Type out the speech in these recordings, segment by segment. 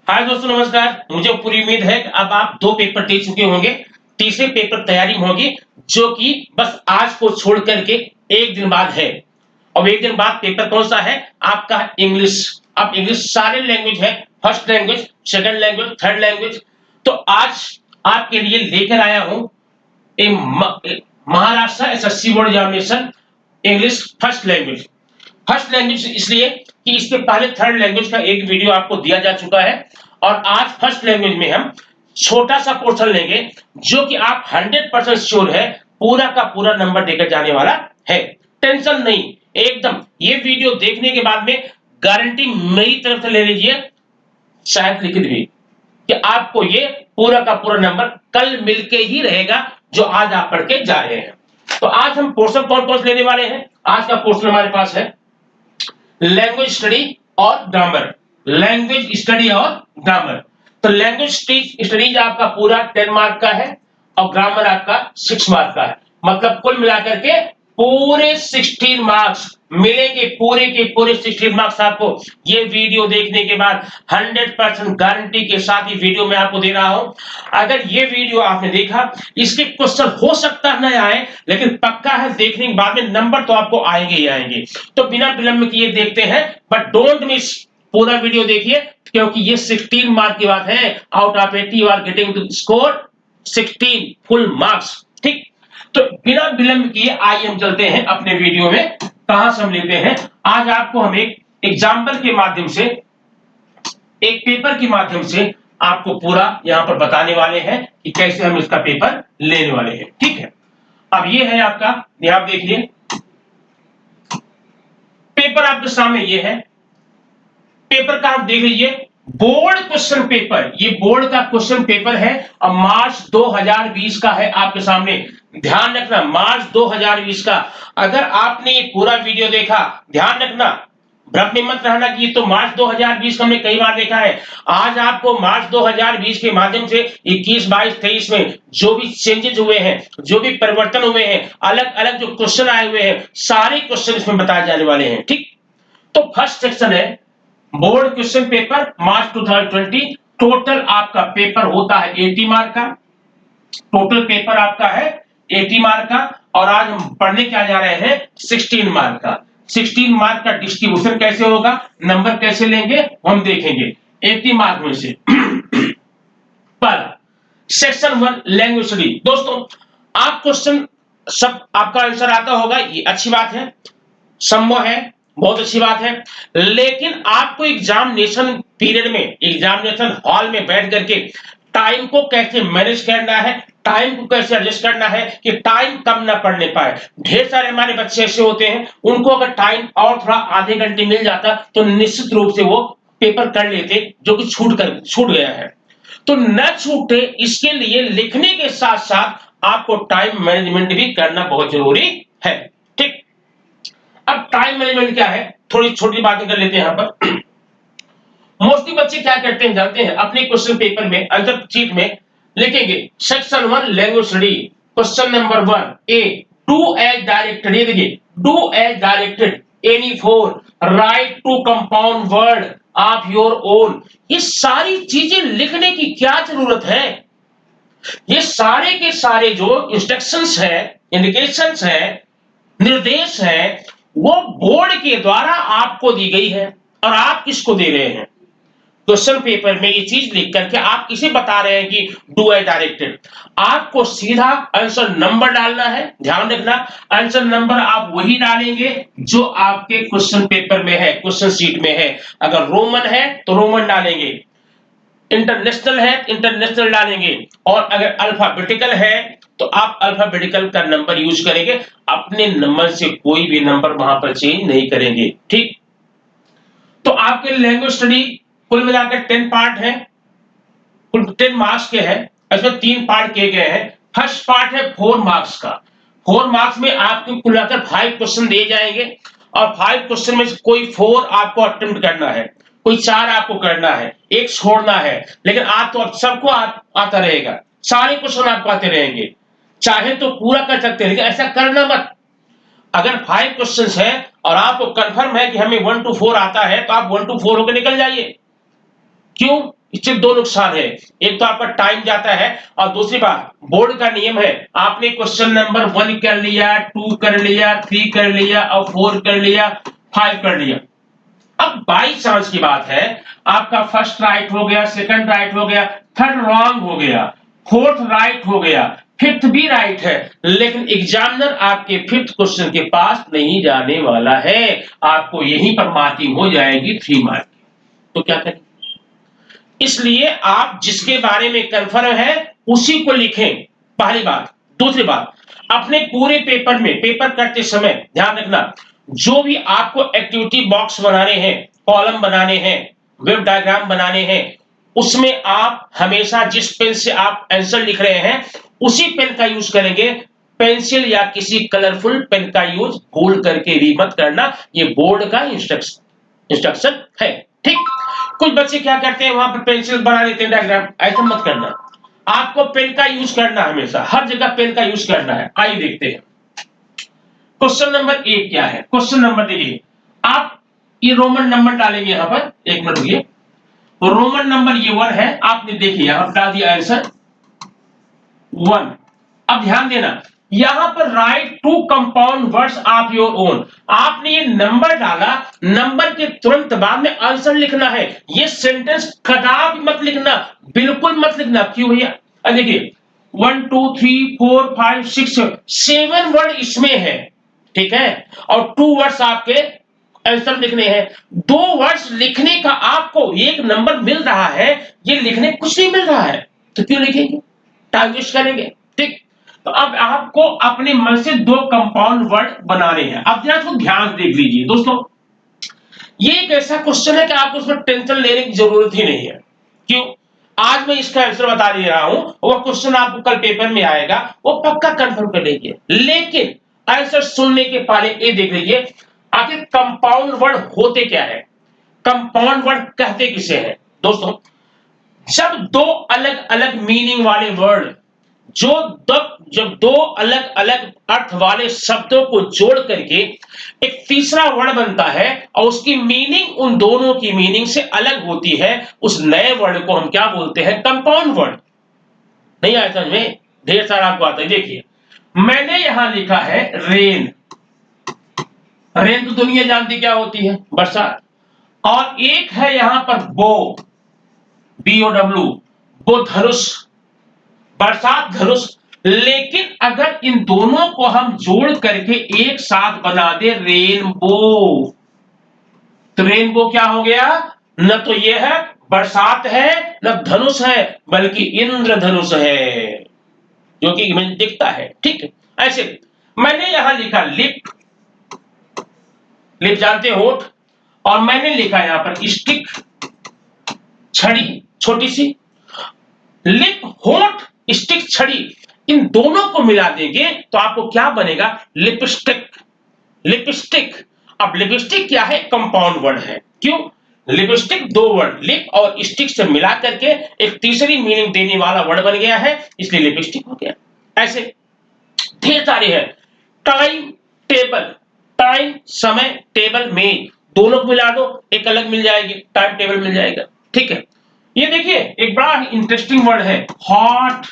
हाय दोस्तों, नमस्कार। मुझे पूरी उम्मीद है कि अब आप 2 पेपर दे चुके होंगे। तीसरे पेपर तैयारी में होगी, जो कि बस आज को छोड़ कर के 1 दिन बाद है। और 1 दिन बाद पेपर कौन-सा है? आपका इंग्लिश। अब इंग्लिश सारे लैंग्वेज है, first language, second language, third language. तो आज आपके लिए लेकर आया हूँ Maharashtra SSC board examination English first language. First language इसलिए कि इसके पहले थर्ड लैंग्वेज का एक वीडियो आपको दिया जा चुका है, और आज फर्स्ट लैंग्वेज में हम छोटा सा पोर्शन लेंगे, जो कि आप 100% श्योर है पूरा का पूरा नंबर देकर जाने वाला है। टेंशन नहीं, एकदम ये वीडियो देखने के बाद में गारंटी मेरी तरफ से ले लीजिए, शायद लिखित भी, कि आपको ये पूरा का पूरा नंबर कल मिलके ही रहेगा जो आज आप पढ़ के जा रहे हैं। तो आज हम पोर्शन कौन कौन से लेने वाले हैं? आज का पोर्शन हमारे पास है लैंग्वेज स्टडी और ग्रामर। लैंग्वेज स्टडी और ग्रामर। तो लैंग्वेज स्टडीज आपका पूरा 10 मार्क का है और ग्रामर आपका 6 मार्क का है। मतलब कुल मिलाकर के पूरे 16 मार्क्स मिलेंगे, पूरे के पूरे 16 मार्क्स आपको ये वीडियो देखने के बाद 100% गारंटी के साथ ही वीडियो में आपको दे रहा हूं। अगर ये वीडियो आपने देखा, इसके क्वेश्चन हो सकता है न आए, लेकिन पक्का है देखने के बाद में नंबर तो आपको आएंगे ही आएंगे। तो बिना विलंब किए देखते हैं, बट डोंट मिस, पूरा वीडियो देखिए, क्योंकि ये 16 मार्क की बात है। Out of 80 you are getting to score 16 full marks. ठीक, तो बिना विलंब किए आइए हम चलते हैं अपने वीडियो में। कहां से हम लेते हैं? आज आपको हम एक एग्जाम्पल के माध्यम से, एक पेपर के माध्यम से आपको पूरा यहां पर बताने वाले हैं कि कैसे हम इसका पेपर लेने वाले हैं। ठीक है, अब ये है आपका, ये आप देखिए पेपर आपके सामने, ये है पेपर का, आप देख लीजिए बोर्ड क्वेश्चन पेपर। ये बोर्ड का क्वेश्चन पेपर है और मार्च 2020 का है आपके सामने। ध्यान रखना, मार्च 2020 का। अगर आपने ये पूरा वीडियो देखा, ध्यान रखना, भ्रम में मत रहना कि ये तो मार्च 2020 का हमने कई बार देखा है। आज आपको मार्च 2020 के माध्यम से 21, 22, 23 में जो भी चेंजेस हुए हैं, जो भी परिवर्तन हुए हैं, अलग अलग जो क्वेश्चन आए हुए हैं, सारे क्वेश्चन इसमें बताए जाने वाले हैं। ठीक, तो फर्स्ट सेक्शन है बोर्ड क्वेश्चन पेपर मार्च 2020। टोटल आपका पेपर होता है 80 मार्क का। टोटल पेपर आपका है 80 मार्क का, और आज हम पढ़ने क्या जा रहे हैं? 16 मार्क का। 16 मार्क का डिस्ट्रीब्यूशन कैसे होगा, नंबर कैसे लेंगे, हम देखेंगे 80 मार्क में से। पहला सेक्शन 1 लैंग्वेज स्टडी। दोस्तों, आप क्वेश्चन सब आपका आंसर आता होगा, ये अच्छी बात है, संभव है, बहुत अच्छी बात है। लेकिन आपको एग्जामिनेशन पीरियड में, एग्जामिनेशन हॉल में बैठ करके टाइम को कैसे मैनेज करना है, टाइम को कैसे एडजस्ट करना है कि टाइम कम ना पड़ने पाए। ढेर सारे हमारे बच्चे ऐसे होते हैं, उनको अगर टाइम और थोड़ा आधे घंटे मिल जाता तो निश्चित रूप से वो पेपर कर लेते, जो कि छूट गया है। तो न छूटे, इसके लिए लिखने के साथ साथ आपको टाइम मैनेजमेंट भी करना बहुत जरूरी है। ठीक, अब टाइम मैनेजमेंट क्या है, थोड़ी छोटी बातें कर लेते हैं यहां पर। मोस्टली बच्चे क्या करते हैं जानते हैं? अपने क्वेश्चन पेपर में, आंसर शीट में लिखेंगे section 1 language study, question number 1 A, do as directed. ये देखिए, do as directed any four, write two compound word of your own. ये सारी चीजें लिखने की क्या जरूरत है? ये सारे के सारे जो इंस्ट्रक्शंस है, इंडिकेशंस है, निर्देश है, वो बोर्ड के द्वारा आपको दी गई है, और आप किसको दे रहे हैं? क्वेश्चन पेपर में ये चीज लिख करके आप इसे बता रहे हैं कि डू एज डायरेक्टेड। आपको सीधा आंसर नंबर डालना है। ध्यान रखना, आंसर नंबर आप वही डालेंगे जो आपके क्वेश्चन पेपर में है, क्वेश्चन शीट में है। अगर रोमन है तो रोमन डालेंगे, इंटरनेशनल है इंटरनेशनल डालेंगे, और अगर अल्फाबेटिकल है तो आप अल्फाबेटिकल का नंबर यूज करेंगे। अपने नंबर से कोई भी नंबर वहां पर चेंज नहीं करेंगे। ठीक, तो आपके लैंग्वेज स्टडी कुल मिलाकर 10 पार्ट है, कुल 10 मार्क्स के हैं। इसमें 3 पार्ट किए गए हैं। फर्स्ट पार्ट है 4 मार्क्स का। 4 मार्क्स में आपको कुल मिलाकर 5 क्वेश्चन दिए जाएंगे, और 5 क्वेश्चन में से कोई 4 आपको अटेम्प्ट करना है, कोई 4 आपको करना है, एक छोड़ना है। लेकिन आप तो सबको आता रहेगा, सारे क्वेश्चन आपको आते रहेंगे, चाहे तो पूरा कर सकते हैं, लेकिन ऐसा करना मत। अगर 5 क्वेश्चंस है और आपको कंफर्म है कि हमें 1 to 4 आता है, तो आप 1 to 4 होकर निकल जाइए। क्यों? इससे दो नुकसान है, एक तो आपका टाइम जाता है और दूसरी बात बोर्ड का नियम है, आपने क्वेश्चन नंबर 1 कर लिया, 2 कर लिया, 3 कर लिया और 4 कर लिया, 5 कर लिया। अब बाई चांस की बात है, आपका फर्स्ट राइट हो गया, सेकंड राइट हो गया, थर्ड रॉन्ग हो गया, फोर्थ राइट हो गया, फिफ्थ भी राइट है, लेकिन एग्जामिनर आपके फिफ्थ क्वेश्चन के पास नहीं जाने वाला है, आपको यहीं पर मार्किंग हो जाएगी 3 मार्क। तो क्या करें? इसलिए आप जिसके बारे में कंफर्म है उसी को लिखें, पहली बात। दूसरी बात, अपने पूरे पेपर में पेपर करते समय ध्यान रखना, जो भी आपको एक्टिविटी बॉक्स बनाने हैं, कॉलम बनाने हैं, वेब डायग्राम बनाने हैं, उसमें आप हमेशा जिस पेन से आप आंसर लिख रहे हैं उसी पेन का यूज करेंगे, पेंसिल या किसी कलरफुल पेन का यूज भूल करके भी मत करना, ये बोर्ड का इंस्ट्रक्शन है, ठीक। कुछ बच्चे क्या करते हैं, वहां पर पेंसिल बना देते हैं डायग्राम, ऐसा मत करना, आपको पेन का यूज करना, हमेशा हर जगह पेन का यूज करना है। आइए देखते हैं क्वेश्चन नंबर 1 क्या है। क्वेश्चन नंबर देखिए, आप ये रोमन नंबर डालेंगे यहां पर, एक मिनट रुकिए, रोमन नंबर ये 1 है, आपने देखिए अब डाल दिया आंसर 1। अब ध्यान देना, यहां पर write two compound words of your own, आपने ये नंबर डाला, नंबर के तुरंत बाद में आंसर लिखना है, ये सेंटेंस कदापि मत लिखना, बिल्कुल मत लिखना। क्यों भैया? देखिए 1 2 3 4 5 6 7 वर्ड इसमें है, ठीक है, और 2 वर्ड्स आपके आंसर लिखने हैं। 2 वर्ड्स लिखने का आपको 1 नंबर मिल रहा है, ये लिखने कुछ नहीं मिल रहा है, तो क्यों लिखेंगे, टाइम वेस्ट करेंगे, ठीक। तो अब आपको अपने मन से 2 कंपाउंड वर्ड बनाने हैं। अब जरा तो ध्यान से देख लीजिए दोस्तों, ये एक ऐसा क्वेश्चन है कि आपको उसमें टेंशन लेने की जरूरत ही नहीं है। क्यों? आज मैं इसका आंसर बता दे रहा हूं, वो क्वेश्चन आपको कल पेपर में आएगा, वो पक्का कंफर्म कर लीजिए, लेकिन आंसर सुनने के पहले ये देख लीजिए आखिर कंपाउंड वर्ड होते क्या है, कंपाउंड वर्ड कहते किसे हैं दोस्तों? जब 2 अलग अलग मीनिंग वाले वर्ड, जो जब 2 अलग अलग अर्थ वाले शब्दों को जोड़ करके एक तीसरा वर्ड बनता है और उसकी मीनिंग उन दोनों की मीनिंग से अलग होती है, उस नए वर्ड को हम क्या बोलते हैं, कंपाउंड वर्ड। नहीं आया समझ में? ढेर सारा आपको आता है। देखिए मैंने यहां लिखा है रेन, रेन तो दुनिया जानती क्या होती है, बरसात, और एक है यहां पर बो, BOW, वो धनुष, बरसात धनुष। लेकिन अगर इन दोनों को हम जोड़ करके एक साथ बना दे रेनबो, तो रेनबो क्या हो गया, न तो ये है बरसात है, न धनुष है, बल्कि इंद्रधनुष है, जो कि हमें दिखता है, ठीक है। ऐसे मैंने यहां लिखा लिप, लिप जानते होठ, और मैंने लिखा यहां पर स्टिक, छड़ी छोटी सी, लिप होठ स्टिक छड़ी, इन दोनों को मिला देंगे तो आपको क्या बनेगा, लिपस्टिक, लिपस्टिक। अब लिपस्टिक क्या है, कंपाउंड वर्ड है। क्यों? लिपस्टिक 2 वर्ड लिप और स्टिक से मिला करके एक तीसरी मीनिंग देने वाला वर्ड बन गया है, इसलिए लिपस्टिक हो गया। ऐसे ढेर सारे हैं। टाइम टेबल, टाइम समय, टेबल में, दोनों को मिला दो एक अलग मिल जाएगी, टाइम टेबल मिल जाएगा, ठीक है। ये देखिए एक बड़ा इंटरेस्टिंग वर्ड है हॉट,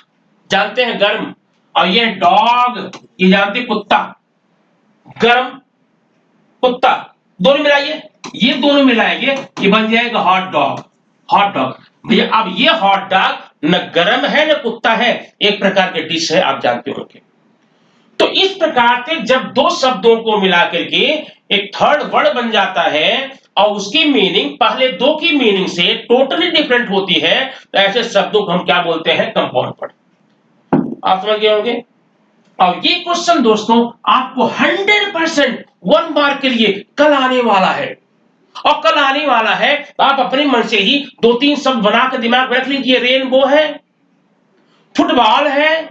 जानते हैं गर्म, और ये डॉग, ये जानते हैं कुत्ता, गर्म कुत्ता, दोनों मिलाइए, ये दोनों मिलाएंगे ये बन जाएगा हॉट डॉग, हॉट डॉग। भैया अब ये हॉट डॉग न गर्म है न कुत्ता है, एक प्रकार के डिश है, आप जानते होंगे। तो इस प्रकार से जब 2 शब्दों को मिला करके एक थर्ड वर्ड बन जाता है और उसकी मीनिंग पहले 2 की मीनिंग से टोटली डिफरेंट होती है, तो ऐसे शब्दों को हम क्या बोलते हैं, कंपाउंड वर्ड। आप समझ गए होंगे। और ये क्वेश्चन दोस्तों आपको 100% 1 मार्क के लिए कल आने वाला है, और कल आने वाला है तो आप अपने मन से ही 2-3 शब्द बनाकर दिमाग में रख लीजिए, रेनबो है, फुटबॉल है,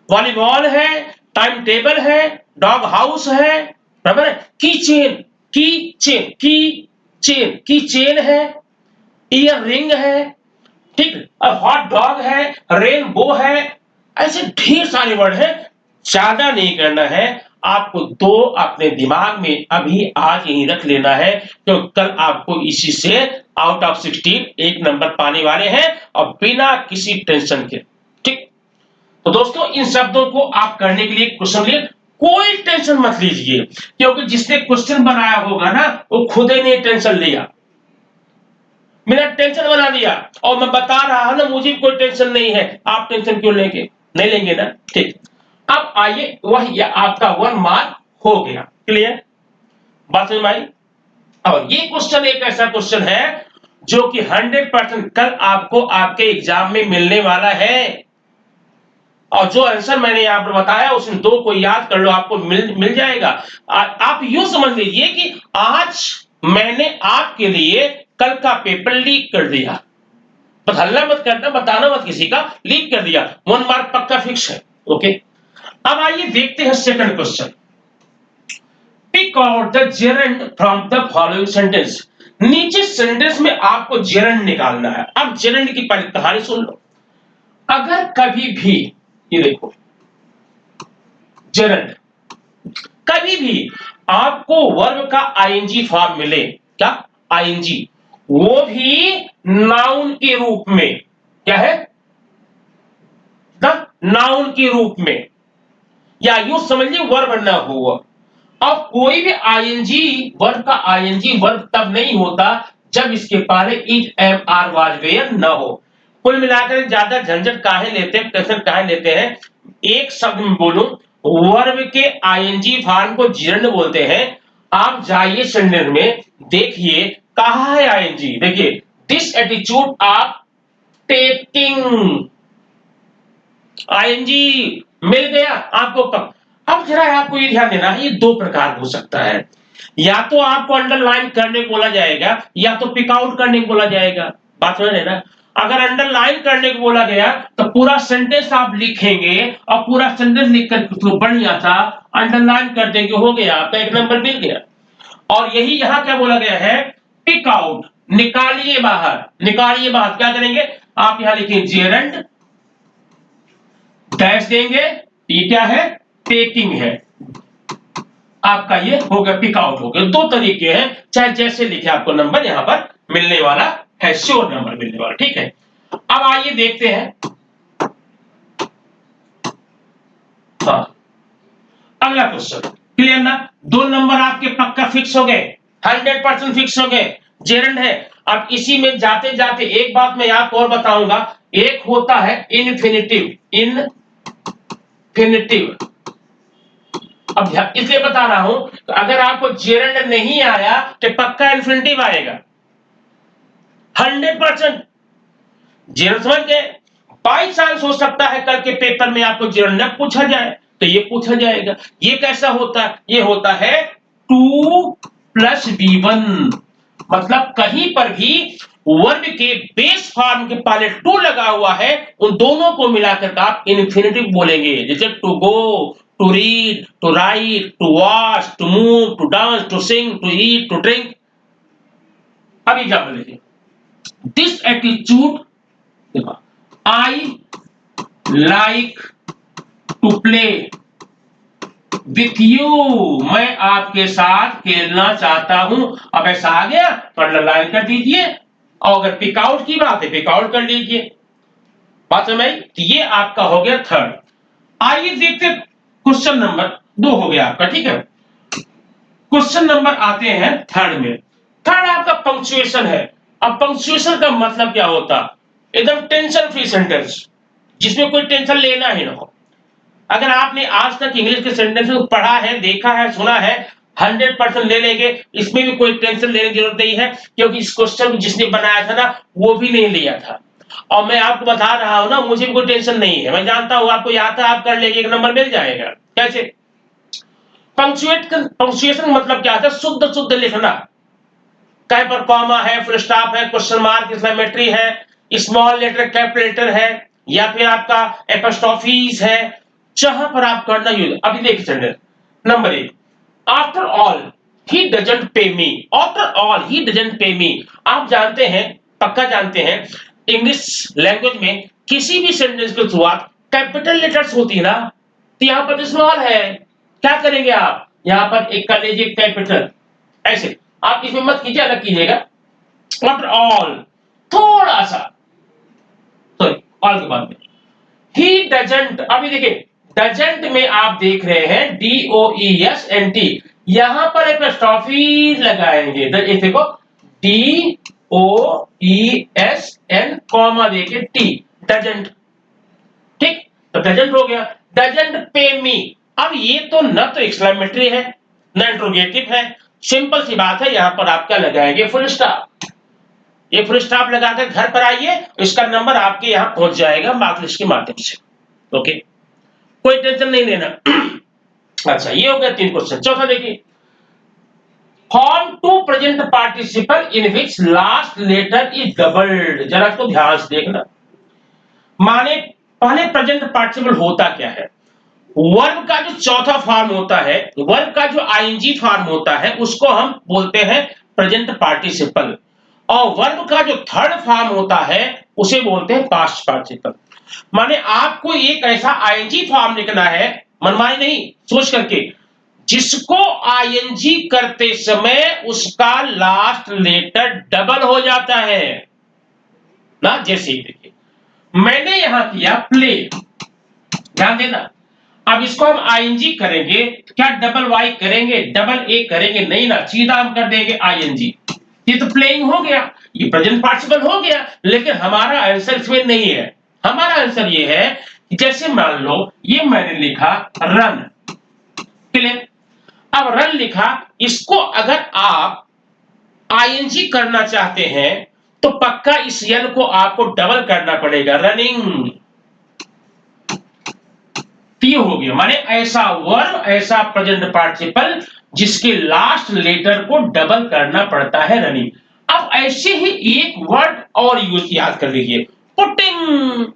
वॉलीबॉल है, टाइम टेबल है, डॉग हाउस है, बराबर है, की चेन, की चेन, की चेन, की चेन है, ईयर रिंग है, ठीक, अब हॉट डॉग है, रेनबो है, ऐसे ढेर सारे वर्ड है। ज्यादा नहीं करना है आपको, 2 अपने दिमाग में अभी आज यही रख लेना है, तो कल आपको इसी से आउट ऑफ 16 एक नंबर पाने वाले हैं और बिना किसी टेंशन के। ठीक, तो दोस्तों इन शब्दों को आप करने के लिए क्वेश्चन लिए कोई टेंशन मत लीजिए, क्योंकि जिसने क्वेश्चन बनाया होगा ना वो खुद ही नहीं टेंशन लिया, मेरा टेंशन बना दिया। और मैं बता रहा हूं ना मुझे कोई टेंशन नहीं है, आप टेंशन क्यों लेंगे, नहीं लेंगे ना। ठीक, अब आइए वह आपका 1 मार्क हो गया। क्लियर, बात समझ में आई। और ये क्वेश्चन एक ऐसा क्वेश्चन है जो कि 100% कल आपको आपके एग्जाम में मिलने वाला है। और जो आंसर मैंने यहां पर बताया उसमें 2 को याद कर लो, आपको मिल जाएगा। आप यूं समझ लीजिए कि आज मैंने आपके लिए कल का पेपर लीक कर दिया, बस हल्ला मत करना, बताना मत किसी का, लीक कर दिया, 1 मार्क पक्का फिक्स है। ओके, अब आइए देखते हैं second question. Pick out the gerund from the following sentence. नीचे सेंटेंस में आपको जेरंड निकालना है। अब जेरंड की पहले कहानी सुन लो। अगर कभी भी, ये देखो जेरंड, कभी भी आपको वर्ब का आईएनजी फॉर्म मिले, क्या आईएनजी, वो भी नाउन के रूप में, क्या है द नाउन के रूप में, या यूं समझिए वर्ब ना हुआ। अब कोई भी आईएनजी वर्ब का आईएनजी वर्ब तब नहीं होता जब इसके पहले is am are was were न हो। कुल मिलाकर ज्यादा झंझट काहे लेते हैं, टेंशन काहे लेते हैं। एक शब्द में बोलूं, वर्ब के आईएनजी फॉर्म को जिरंड बोलते हैं। आप जाइए सेंटेंस में देखिए कहा है आईएनजी, देखिए this attitude of taking, ING मिल गया आपको कब। अब जरा आपको ये ध्यान देना है, ये 2 प्रकार हो सकता है, या तो आपको अंडरलाइन करने को बोला जाएगा या तो पिक आउट करने को बोला जाएगा। बात समझ रहे ना। अगर अंडरलाइन करने को बोला गया तो पूरा सेंटेंस आप लिखेंगे और पूरा सेंटेंस लिखकर तो बढ़िया था, अंडरलाइन कर देंगे, हो गया आपका 1 नंबर मिल गया। और यही यहां क्या बोला गया है, पिक आउट, निकालिए बाहर, निकालिए बाहर। क्या करेंगे आप, यहां लिखें जेरंड, डैश देंगे, ये क्या है टेकिंग है, आपका ये हो गया पिक आउट हो गया। 2 तरीके हैं, चाहे जैसे लिखे आपको नंबर यहां पर मिलने वाला है, श्योर नंबर मिलने वाला। ठीक है, अब आइए देखते हैं। हाँ, अगला क्वेश्चन, क्लियर ना। 2 नंबर आपके पक्का फिक्स हो गए, 100% फिक्स हो गए, जेरंड है। अब इसी में जाते जाते एक बात मैं आपको और बताऊंगा, एक होता है इन्फिनिटिव, इन्फिनिटिव। अब इसलिए बता रहा हूं, तो अगर आपको जेरंड नहीं आया तो पक्का इन्फिनिटिव आएगा 100%। जेरंड समझ गए। बाई चांस हो सकता है कल के पेपर में आपको जेरंड न पूछा जाए तो ये पूछा जाएगा। ये कैसा होता है, ये होता है 2 + B1, मतलब कहीं पर भी वर्ब के बेस फॉर्म के पहले टू लगा हुआ है, उन दोनों को मिलाकर आप इन्फिनिटिव बोलेंगे। जैसे to go, to read, to write, to watch, to move, to dance, to sing, to eat, to drink. अब एग्जाम्पल देखिए, this attitude, I like to play with you, मैं आपके साथ खेलना चाहता हूं। अब ऐसा आ गया तो अंडरलाइन कर दीजिए, और अगर पिक आउट की बात है पिक आउट कर लीजिए। बात समझ आई। तो ये आपका हो गया थर्ड। आइए देखते क्वेश्चन नंबर 2 हो गया आपका। ठीक है, क्वेश्चन नंबर आते हैं थर्ड में। थर्ड आपका पंक्चुएशन है। अब पंक्चुएशन का मतलब क्या होता, एकदम टेंशन फ्री सेंटेंस जिसमें कोई टेंशन लेना ही ना हो। अगर आपने आज तक इंग्लिश के सेंटेंस को पढ़ा है, देखा है, सुना है, 100% ले लेंगे, इसमें भी कोई टेंशन लेने की जरूरत नहीं है, क्योंकि इस क्वेश्चन जिसने बनाया था ना वो भी नहीं लिया था। और मैं आपको बता रहा हूं ना, मुझे भी कोई टेंशन नहीं है, मैं जानता हूं आपको याद था, आप कर लेंगे, 1 नंबर मिल जाएगा। कैसे पंक्चुएशन मतलब क्या है, शुद्ध शुद्ध लिखना, कहीं पर कॉमा है, फुल स्टॉप है, क्वेश्चन मार्क, एक्सक्लेमेटरी है, स्मॉल लेटर कैपिटल लेटर है, या फिर आपका एपोस्ट्रोफीज है, जहां पर आप करना यूज। अभी देखिए standard number 1, after all he doesn't पे मी, आफ्टर ऑल ही डजंट पे मी। आप जानते हैं, पक्का जानते हैं, इंग्लिश लैंग्वेज में किसी भी सेंटेंस की शुरुआत कैपिटल लेटर्स होती है ना, तो यहां पर स्मॉल है, क्या करेंगे आप, यहां पर एक कर लीजिए कैपिटल, ऐसे। आप इसमें मत कीजिए, अलग कीजिएगा, आफ्टर ऑल, थोड़ा सा, सॉरी ऑल के बाद में ही डजंट, अभी देखिए डजंट में आप देख रहे हैं DOESNT, यहां पर एक स्टॉफी लगाएंगे, ये देखो DOESN कॉमा देके T, डजंट, ठीक, तो डजंट हो गया, डजंट पे मी। अब ये तो न तो एक्सक्लेमेटरी है न इंट्रोगेटिव है, सिंपल सी बात है, यहां पर आप क्या लगाएंगे, फुल स्टॉप। ये फुल स्टॉप लगाकर घर पर आइए, इसका नंबर आपके यहां पहुंच जाएगा मार्क लिस्ट के माध्यम से। ओके, कोई टेंशन नहीं लेना। अच्छा, ये हो गया 3 क्वेश्चन। चौथा देखिए, form to present participle in which last letter is doubled, जरा इसको ध्यान से देखना। माने पहले प्रेजेंट पार्टिसिपल होता क्या है, वर्ब का जो चौथा फॉर्म होता है, वर्ब का जो आईएनजी फॉर्म होता है, उसको हम बोलते हैं प्रेजेंट पार्टिसिपल, और वर्ब का जो थर्ड फॉर्म होता है उसे बोलते हैं पास्ट पार्टिसिपल। माने आपको एक ऐसा आईएनजी फॉर्म लिखना है, मनमानी नहीं, सोच करके, जिसको आईएनजी करते समय उसका लास्ट लेटर डबल हो जाता है ना। जैसे देखिए, मैंने यहां किया प्ले, ध्यान देना। अब इसको हम आईएनजी करेंगे, क्या डबल वाई करेंगे, डबल ए करेंगे, नहीं ना, सीधा हम कर देंगे आईएनजी। ये तो प्लेइंग हो गया, ये प्रेजेंट पार्टिसिपल हो गया, लेकिन हमारा आंसर इसमें नहीं है। हमारा आंसर ये है कि जैसे मान लो ये मैंने लिखा रन, क्लियर। अब रन लिखा, इसको अगर आप आईएनजी करना चाहते हैं तो पक्का इस एन को आपको डबल करना पड़ेगा, रनिंग। ये हो गया, माने ऐसा वर्ब, ऐसा प्रेजेंट पार्टिसिपल जिसके लास्ट लेटर को डबल करना पड़ता है, रनिंग। अब ऐसे ही एक वर्ड और यूज याद कर लीजिए, पुटिंग,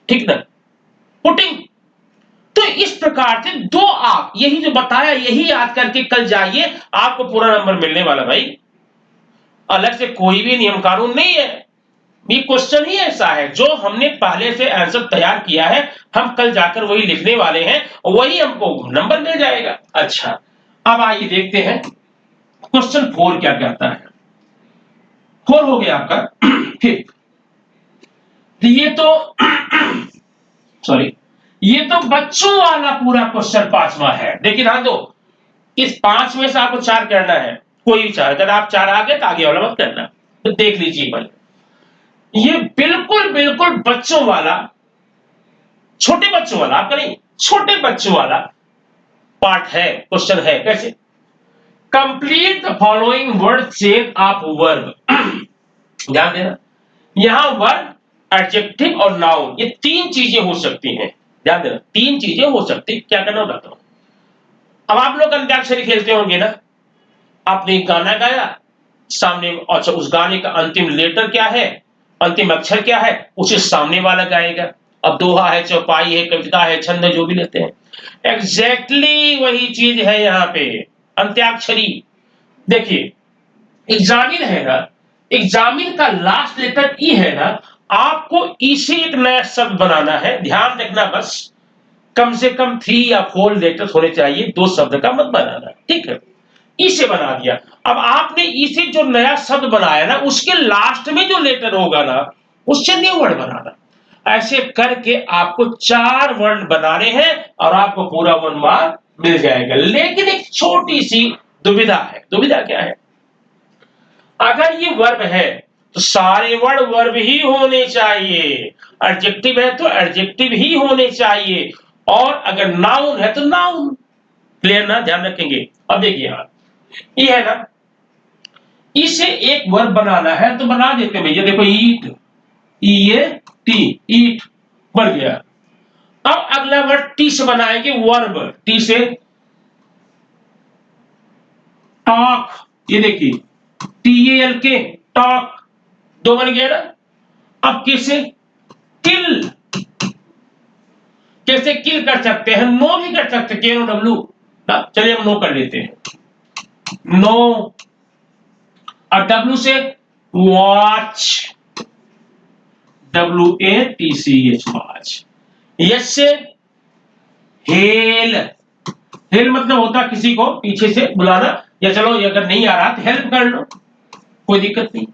ठीक ना, पुटिंग। तो इस प्रकार से दो, आप यही जो बताया यही याद करके कल जाइए, आपको पूरा नंबर मिलने वाला भाई। अलग से कोई भी नियम कानून नहीं है, ये क्वेश्चन ही ऐसा है जो हमने पहले से आंसर तैयार किया है, हम कल जाकर वही लिखने वाले हैं और वही हमको नंबर मिल जाएगा। अच्छा, अब आइए देखते हैं क्वेश्चन 4 क्या कहता है। 4 हो गया आपका। फिर ये तो सॉरी, ये तो बच्चों वाला पूरा क्वेश्चन 5वां है। देखिए ध्यान दो, इस 5 में से आपको 4 करना है, कोई भी 4, अगर आप 4 आ गए तो आगे वाला मत करना। तो देख लीजिए भाई, ये बिल्कुल बिल्कुल बच्चों वाला, छोटे बच्चों वाला, आपका नहीं, छोटे बच्चों वाला पार्ट है, क्वेश्चन है। कैसे, complete the following word chain of verb. ध्यान देना, यहां वर्ब, एडजेक्टिव और नाउन, ये 3 चीजें हो सकती हैं। ध्यान देना, 3 चीजें हो सकती, क्या करना बताता हूं। अब आप लोग अंत्याक्षरी खेलते होंगे ना, आपने एक गाना गाया, सामने, अच्छा उस गाने का अंतिम लेटर क्या है, अंतिम अक्षर क्या है, उसे सामने वाला गाएगा। अब दोहा है, चौपाई है, कविता है, छंद है, जो भी लेते हैं, एग्जैक्टली वही चीज है यहाँ पे, अंत्याक्षरी। देखिए, एग्जामिन है ना, एग्जामिन का लास्ट लेटर ई है ना, आपको इसे एक नया शब्द बनाना है। ध्यान रखना, बस कम से कम 3 या 4 लेटर्स होने चाहिए, 2 शब्द का मत बनाना, ठीक है। इसे बना दिया। अब आपने इसे जो नया शब्द बनाया ना, उसके लास्ट में जो लेटर होगा ना, उससे न्यू वर्ड बनाना। ऐसे करके आपको 4 वर्ड बनाने हैं और आपको पूरा 1 मार्क मिल जाएगा। लेकिन एक छोटी सी दुविधा है। दुविधा क्या है, अगर ये वर्ब है तो सारे वर्ड वर्ब ही होने चाहिए, एडजेक्टिव है तो एडजेक्टिव ही होने चाहिए, और अगर नाउन है तो नाउन। क्लियर ना, ध्यान रखेंगे। अब देखिए यहां ये है ना, इसे एक वर्ब बनाना है तो बना देते हैं भैया। देखो ईट, टी, ईट बन गया। अब अगला वर्ड टी से बनाएंगे, वर्ब, टी से टॉक, ये देखिए TALK, टॉक, 2 बन गया ना। अब किसे, किल, कैसे किल कर सकते हैं, नो भी कर सकते, KNOW ना, चलिए हम नो कर लेते हैं, नो। और W से वॉच, WATCH, वॉच। यस से हेल, हेल मतलब होता किसी को पीछे से बुलाना, या चलो अगर नहीं आ रहा तो हेल्प कर लो, कोई दिक्कत नहीं।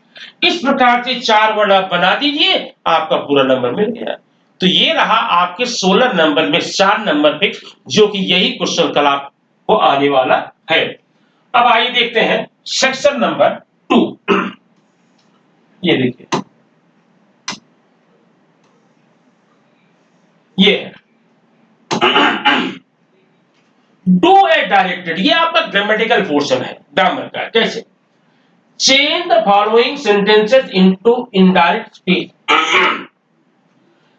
इस प्रकार से 4 वर्ड आप बना दीजिए, आपका पूरा नंबर मिल गया। तो ये रहा आपके 16 नंबर में 4 नंबर फिक्स, जो कि यही क्वेश्चन कल आपको आने वाला है। अब आइए देखते हैं सेक्शन नंबर 2। ये देखिए, ये है डू ए डायरेक्टेड, ये आपका ग्रामेटिकल पोर्शन है ग्रामर का। कैसे? Change the following sentences into indirect speech,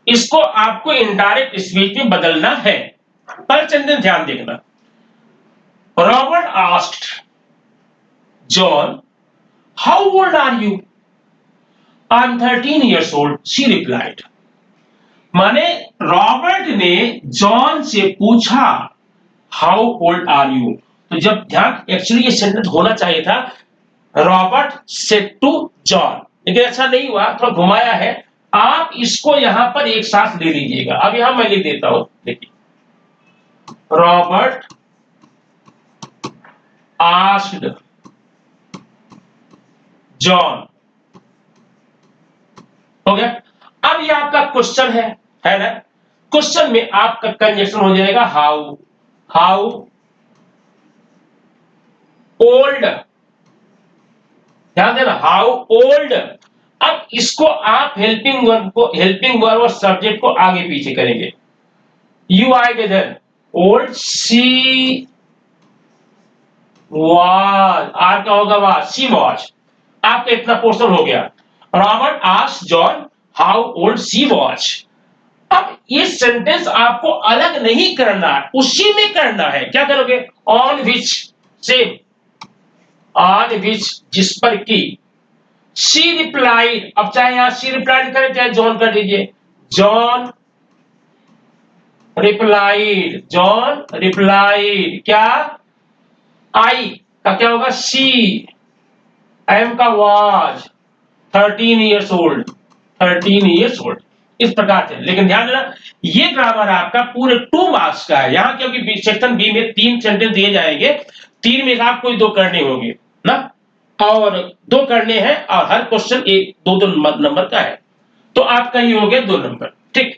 इसको आपको इनडायरेक्ट स्पीच में बदलना है। पर सेंटेंस ध्यान देखना। Robert asked John, how old are you? I am 13 years old, she replied. माने रॉबर्ट ने जॉन से पूछा हाउ ओल्ड आर यू। तो जब ध्यान, एक्चुअली ये सेंटेंस होना चाहिए था रॉबर्ट सेड टू जॉन, लेकिन ऐसा नहीं हुआ, थोड़ा घुमाया है। आप इसको यहां पर एक साथ ले लीजिएगा। अब यहां मैं लिख देता हूं, देखिए, रॉबर्ट आस्क्ड जॉन, हो गया। अब ये आपका क्वेश्चन है ना? क्वेश्चन में आपका कंजक्शन हो जाएगा हाउ। हाउ ओल्ड, ध्यान देना, हाउ ओल्ड। अब इसको आप हेल्पिंग वर्ब और सब्जेक्ट को आगे पीछे करेंगे। यू आई इधर, ओल्ड, सी वाज, आर का होगा वाज, सी वाज। आपका इतना पोर्शन हो गया। Robert asked John how old she was. अब ये सेंटेंस आपको अलग नहीं करना है, उसी में करना है। क्या करोगे? On which, same, on which, जिस पर की, शी रिप्लाइड। अब चाहे यहां शी रिप्लाइड करें, चाहे जॉन कर दीजिए, जॉन रिप्लाइड, जॉन रिप्लाइड। क्या? आई का क्या होगा? सी, एम का was, 13 years old, 13 years old, इस प्रकार से। लेकिन ध्यान देना, ये ग्रामर आपका पूरे 2 मार्क्स का है। यहां क्योंकि सेक्शन बी में 3 सेंटेंस दिए जाएंगे, 3 में आपको 2 करने होंगे ना, और 2 करने हैं, और हर क्वेश्चन एक 2-2 नंबर का है। तो आपका ये हो गया 2 नंबर, ठीक।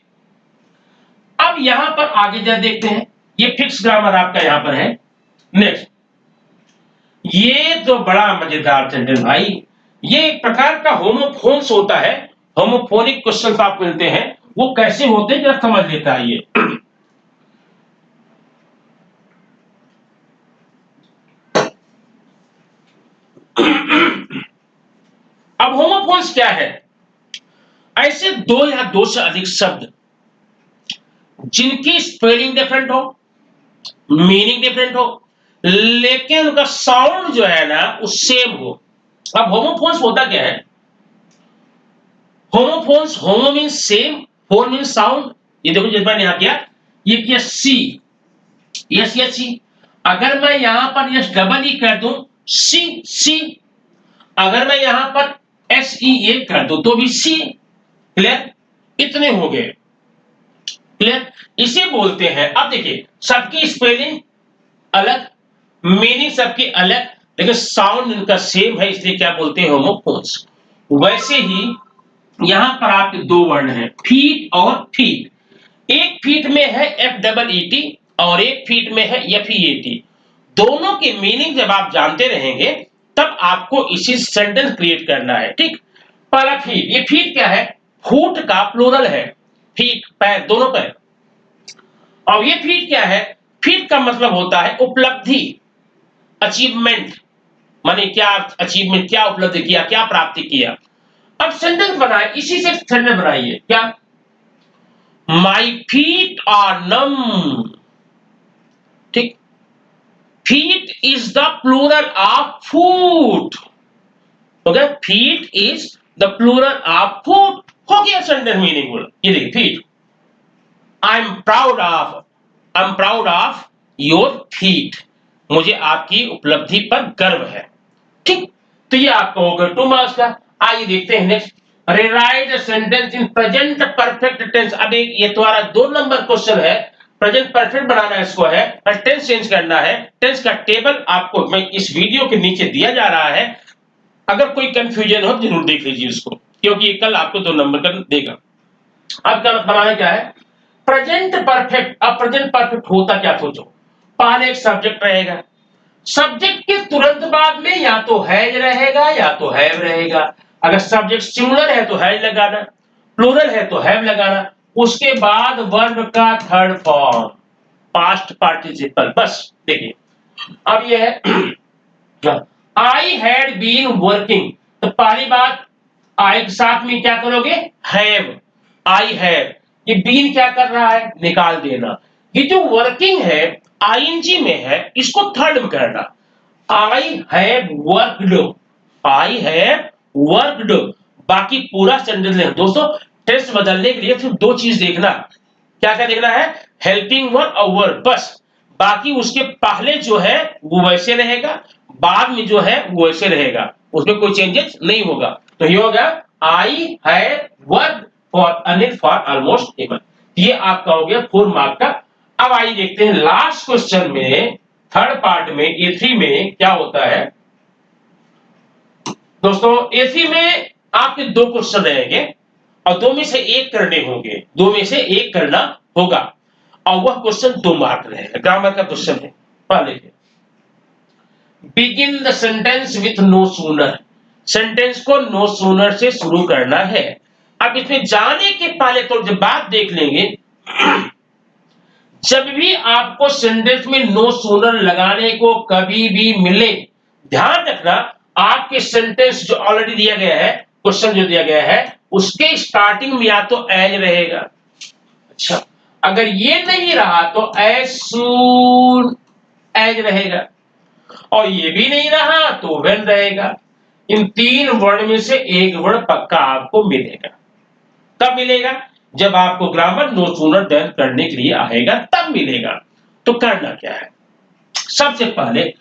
अब यहां पर आगे जरा देखते हैं, ये फिक्स ग्रामर आपका यहां पर है। नेक्स्ट, ये तो बड़ा मजेदार सेंटेंस भाई, ये एक प्रकार का होमोफोन्स होता है। होमोफोनिक क्वेश्चंस आप मिलते हैं, वो कैसे होते हैं जरा समझ लेता है ये। अब होमोफोन्स क्या है? ऐसे 2 या 2 से अधिक शब्द जिनकी स्पेलिंग डिफरेंट हो, मीनिंग डिफरेंट हो, लेकिन उनका साउंड जो है ना वो सेम हो। अब होमोफोन्स होता क्या है? होमोफोन्स, होमो means same, phone means sound. ये देखो जिस बार यहां किया, ये किया सी, यस यस सी। अगर मैं यहां पर यस डबल ई कर दूं, सी सी। अगर मैं यहां पर एस ई ए कर दूं तो भी सी। क्लियर? इतने हो गए। क्लियर? इसे बोलते हैं, अब देखिए, सबकी स्पेलिंग अलग, मीनिंग सबकी अलग, लेकिन साउंड इनका सेम है, इसलिए क्या बोलते हैं? होमोफोन्स। वैसे ही यहां पर आपके 2 वर्ण हैं, फीट और फीट। एक फीट में है एफ डबल ई टी, और एक फीट में है एफ ई ए टी। दोनों के मीनिंग जब आप जानते रहेंगे, तब आपको इसी सेंटेंस क्रिएट करना है, ठीक। पहला फीट, ये फीट क्या है? फुट का प्लूरल है, फीट, पैर, दोनों पैर। और ये फीट क्या है? फीट का मतलब होता है उपलब्धि, अचीवमेंट। माने क्या अचीवमेंट, क्या उपलब्धि किया, क्या प्राप्ति किया। अब सेंटेंस बनाए, इसी से सेंटेंस बनाइए। क्या? माई फीट आर नम, ठीक। Feet is the plural of foot, okay, feet is the plural of foot. हो गया सेंटेंस मीनिंगफुल। ये देखिए, feet, I am proud of your feet, मुझे आपकी उपलब्धि पर गर्व है, ठीक। तो ये आपका होगा 2 मार्क्स का। आइए देखते हैं next, rewrite the sentence in present perfect tense. अब एक ये तुम्हारा 2 नंबर क्वेश्चन है, प्रेजेंट परफेक्ट बनाना इसको है, और टेंस चेंज करना है। टेंस का टेबल आपको मैं इस वीडियो के नीचे दिया जा रहा है, अगर कोई कंफ्यूजन हो जरूर देख लीजिए उसको, क्योंकि ये कल आपको 2 नंबर का देगा। अब क्या बनाना क्या है, प्रेजेंट परफेक्ट। अब प्रेजेंट परफेक्ट होता क्या, सोचो। पहले एक सब्जेक्ट रहेगा, सब्जेक्ट के तुरंत बाद में या तो हैज रहेगा या तो हैव रहेगा। अगर सब्जेक्ट सिंगुलर है तो हैज लगाना, प्लूरल है तो हैव लगाना। उसके बाद वर्ब का थर्ड फॉर्म पास्ट पार्टिसिपल। बस देखिए अब ये है आई हैड बीन वर्किंग, तो पहली बात आई के साथ में क्या करोगे, हैव। आई हैव, ये बीन क्या कर रहा है, निकाल देना। ये जो वर्किंग है आईएनजी में है, इसको थर्ड में करना। I have worked, I have worked. बाकी पूरा सेंटेंस लेना। दोस्तों टेस्ट बदलने के लिए सिर्फ 2 चीज देखना। क्या क्या देखना है, हेल्पिंग वर्ब और वर्ब, बस। बाकी उसके पहले जो है वो वैसे रहेगा, बाद में जो है वो वैसे रहेगा, उसमें कोई चेंजेस नहीं होगा। तो ये होगा I have worked for Anil for almost a month. ये आपका हो गया 4 मार्क का। अब आइए देखते हैं लास्ट क्वेश्चन में, थर्ड पार्ट में A3 में क्या होता है। दोस्तों A3 में आपके 2 क्वेश्चन रहेंगे और 2 में से एक करने होंगे, 2 में से एक करना होगा और वह क्वेश्चन 2 मार्क रहेगा। ग्रामर का क्वेश्चन है। पहले begin the sentence with no sooner, sentence को नो सूनर से शुरू करना है। अब इसमें जाने के पहले तो जब बात देख लेंगे, जब भी आपको सेंटेंस में नो सूनर लगाने को कभी भी मिले, ध्यान रखना आपके सेंटेंस जो ऑलरेडी दिया गया है, क्वेश्चन जो दिया गया है, उसके स्टार्टिंग में या तो एज रहेगा, अच्छा अगर ये नहीं रहा तो एज सून एज रहेगा, और ये भी नहीं रहा तो व्हेन रहेगा। इन 3 वर्ड में से एक वर्ड पक्का आपको मिलेगा। कब मिलेगा, जब आपको ग्रामर नो सूनर देन करने के लिए आएगा तब मिलेगा। तो करना क्या है, सबसे पहले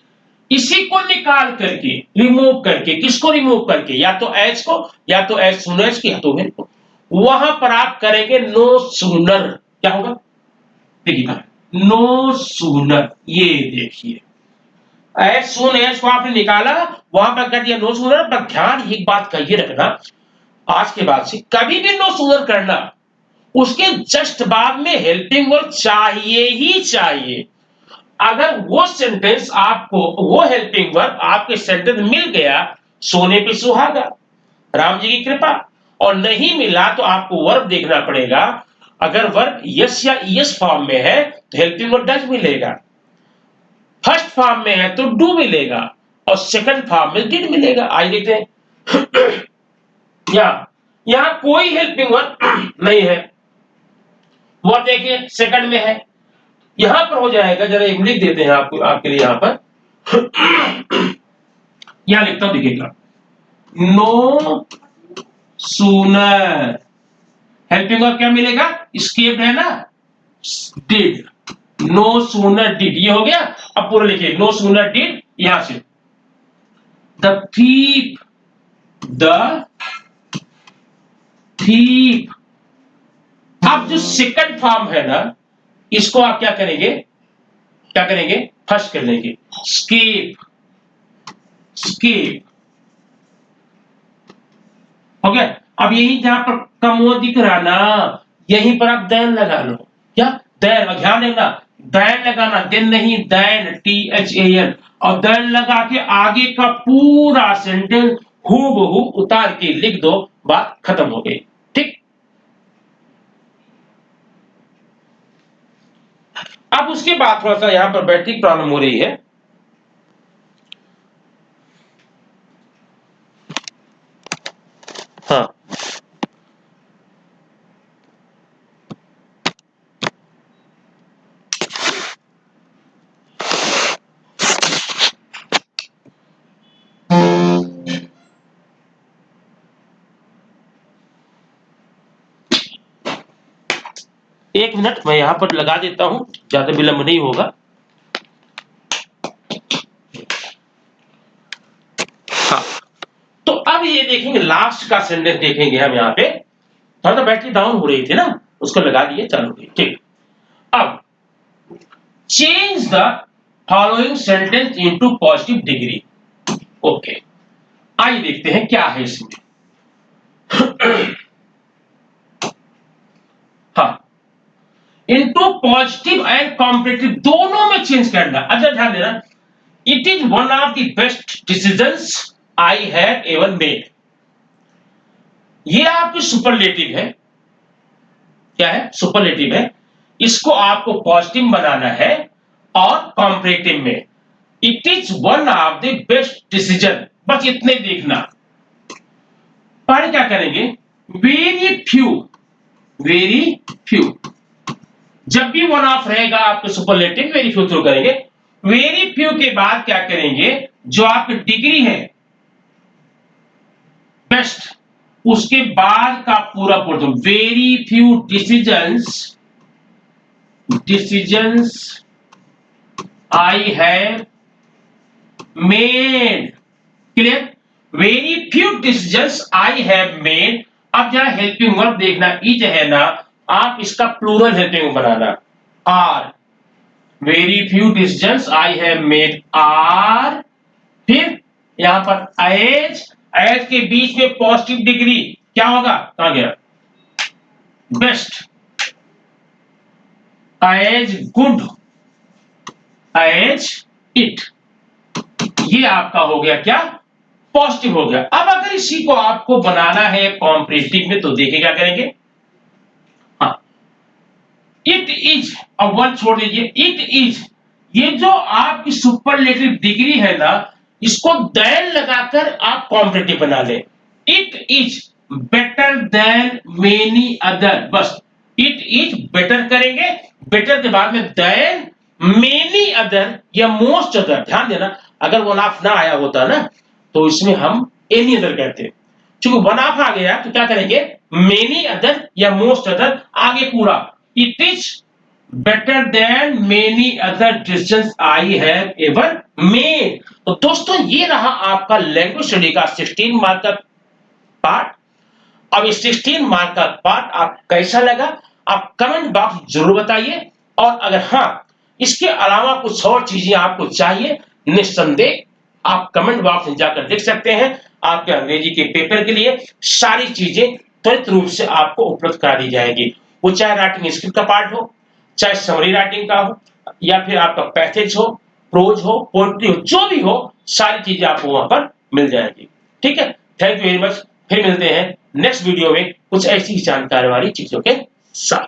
इसी को निकाल करके रिमूव करके, किसको रिमूव करके, या तो एज को, या तो एज सूनर की, या तो व्हेन को, वहां पर आप करेंगे नो सूनर। क्या होगा, देखिए नो सूनर, ये देखिए एज सून एज को आपने निकाला, वहां पर कर दिया नो सूनर। पर ध्यान एक बात का ये रखना, आज के बाद से कभी भी नो सूनर करना, उसके जस्ट बाद में हेल्पिंग वर्ब चाहिए ही चाहिए। अगर वो सेंटेंस आपको, वो हेल्पिंग वर्ब आपके सेंटेंस मिल गया, सोने पे सुहागा, राम जी की कृपा, और नहीं मिला तो आपको वर्ब देखना पड़ेगा। अगर वर्ब यस या ईएस फॉर्म में है तो हेल्पिंग वर्ब डज मिलेगा, फर्स्ट फॉर्म में है तो डू मिलेगा, और सेकंड फॉर्म में डिड मिलेगा। आइए देखते हैं यहां कोई हेल्पिंग वर्ब नहीं है, वो देखिए सेकंड में है, यहां पर हो जाएगा। जरा एक लिख देते हैं आपको, आपके लिए यहां पर यहां लिखता हूं, देखिएगा नो सूनर, हेल्पिंग वर्ब क्या मिलेगा, स्केप्ड है ना, डिड, नो सूनर डिड, ये हो गया। अब पूरा लिखिए नो सूनर डिड, यहां से द थीप। अब जो सेकंड फॉर्म है ना, इसको आप क्या करेंगे, क्या करेंगे, फर्स्ट कर लेंगे, स्केप, स्केप हो गया। अब यही जहां पर कमो दिख रहा ना, यहीं पर आप दैन लगा लो। क्या, दैन, ध्यान देना, दैन लगाना, देन नहीं, दैन, THAN, और दैन लगा के आगे का पूरा सेंटेंस हूबहू उतार के लिख दो, बात खत्म हो गई। ठीक, अब उसके बाद थोड़ा सा यहां पर बैटरी प्रॉब्लम हो रही है। हाँ, एक मिनट मैं यहां पर लगा देता हूं, ज्यादा विलंब नहीं होगा। हाँ, तो अब ये देखेंगे लास्ट का सेंटेंस देखेंगे हम यहाँ पे। थोड़ा सा बैटरी डाउन हो रही थी ना, उसको लगा दिए, चालू हुई। ठीक, अब change the following sentence into positive degree. Okay, आइए देखते हैं क्या है इसमें। हाँ, इनटू पॉजिटिव एंड कॉम्पिटिटिव दोनों में चेंज करना। अच्छा ध्यान देना, it is one of the best decisions I have ever made. ये आपकी सुपरलेटिव है। क्या है? सुपरलेटिव है। इसको आपको पॉजिटिव बनाना है और कॉम्परेटिव में it is one of the best decision, बस इतने देखना। पहले क्या करेंगे? Very few, very few. जब भी वन ऑफ रहेगा आपके सुपरलेटिव वेरी फ्यू थ्रू करेंगे। वेरी फ्यू के बाद क्या करेंगे? जो आपकी डिग्री है बेस्ट, उसके बाद का पूरा पूरा very few decisions, decisions I have made. Clear? Very few decisions I have made. अब जरा हेल्पिंग वर्ब देखना, इज है ना, आप इसका प्लूरल हेल्पिंग बनाना, are. Very few decisions I have made are, फिर यहां पर एज, एज के बीच में पॉजिटिव डिग्री क्या होगा? कहां गया? Best, as good, as it. ये आपका हो गया क्या? पॉजिटिव हो गया। अब अगर इसी को आपको बनाना है कॉम्परेटिव में तो देखिए क्या करेंगे। हाँ, इट इज, अब वन छोड़ दीजिए, इट इज। ये जो आपकी सुपरलेटिव डिग्री है ना, इसको देन लगाकर आप कॉम्परेटिव बना ले। It is better than many other, बस इट इज बेटर करेंगे, बेटर के बाद में देन मेनी अदर या मोस्ट अदर। ध्यान देना, अगर वन ऑफ ना आया होता ना तो इसमें हम एनी अदर कहते हैं। चूंकि वन ऑफ आ गया तो क्या करेंगे? मेनी अदर या मोस्ट अदर, आगे पूरा it is better than many other decisions I have ever made. तो दोस्तों ये रहा आपका लैंग्वेज स्टडी का 16 मार्क का पार्ट। अब इस 16 मार्क का पार्ट आप कैसा लगा आप कमेंट बॉक्स जरूर बताइए। और अगर हाँ इसके अलावा कुछ और चीजें आपको चाहिए, निस्संदेह आप कमेंट बॉक्स में जाकर देख सकते हैं। आपके अंग्रेजी के पेपर के लिए सारी चीजें त्वरित रूप से आपको उपलब्ध करा दी जाएगी। वो चाहे राइटिंग स्किल का पार्ट हो, चाहे समरी राइटिंग का हो, या फिर आपका पैसेज हो, प्रोज हो, पोएट्री हो, जो भी हो, सारी चीजें आपको वहां पर मिल जाएगी। ठीक है, थैंक यू वेरी मच। फिर मिलते हैं नेक्स्ट वीडियो में कुछ ऐसी जानकारी वाली चीजों के साथ।